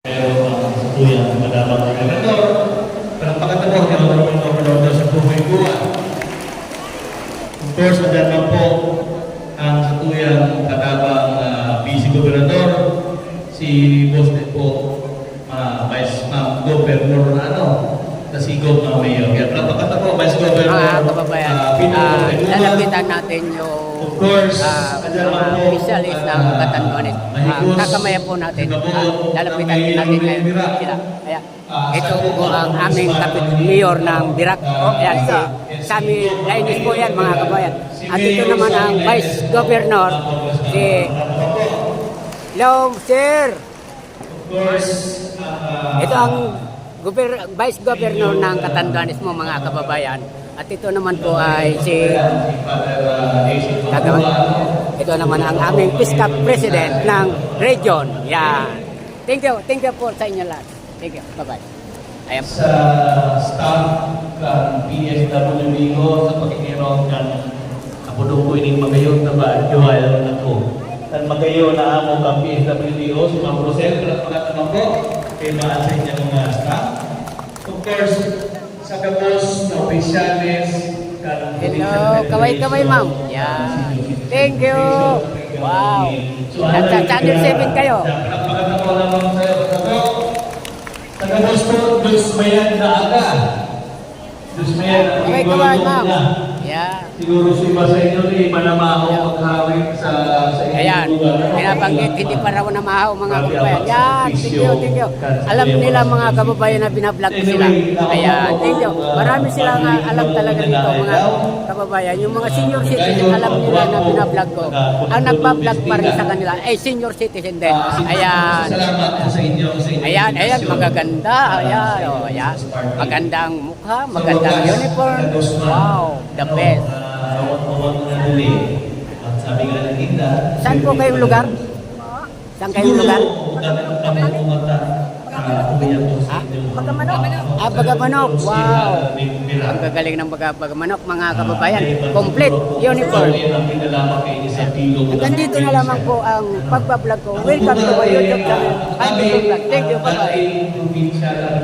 Pero sa tuya, madamang gobernador, palakpakan mo, ginoon ng gobernador sa buhay-buhay. Of course, madamang po ang sa tuyang katabang vice gobernador, si Boss po, Vice Governor na si Gov na Mayor. Kaya palakpakan po, Vice Governor, kababayan, lalapitan natin yung of course, mga officialis ng Katanduanes. Kakamayan po natin. Lalapitan natin ngayon sila. Kaya, ito po ang aming mayor ng Birak. Ayan, si Sammy Lainis po yan, mga kabayan. At ito naman ang Vice Governor, si Hello, sir! Ito ang Vice Governor ng Catanduanes mo, mga kababayan. At ito naman po ay si ito naman ang aming PISCA President ng region. Yan. Thank you po sa inyo lahat. Thank you. Bye-bye. Ayan. Sa staff ng PSWB ko sa pagkikirong ng apuno ko ining magayon na ba, Joel ako. At magayon na amo kang PSWB o si Ma'am Rosel, palakpakan naman po kay maan sa inyong mga staff. Of course, sa kapos na opisyalis, hello, kaway-kaway ma'am. Yan. Thank you. Wow. Nasa Channel 7 kayo. Palakpakan na po naman sa'yo. Sa kapos po, Diyos mayan na aga. Diyos mayan na aga. Kaway-kaway ma'am. Yan. Siguro si iba sa inyo ni manamaho maghawik sa inyong Ayan, lugar. pinabanggit, hindi pa raw namahaw mga kababayan. Yan, thank you. Alam nila mga kababayan na binablog ko sila. Ayan, thank you. Marami silang alam talaga dito mga kababayan. Yung mga senior citizen, alam nila na binablog ko. Ang nagbablog pa rin sa kanila, senior citizen din. Ayan. Salamat po sa inyo. Ayan, magaganda. Ayan, ayan. Magandang mukha, magandang uniform. Wow, the best. Sabi nga ng Linda, Saan po kayong lugar? Saan kayong lugar? Bagamanok. Wow. Ang gagaling ng Bagamanok, mga kababayan. Complete uniform. Hanggang dito na lamang po ang pagbablog ko. Welcome to my YouTube channel. Thank you. Bye-bye.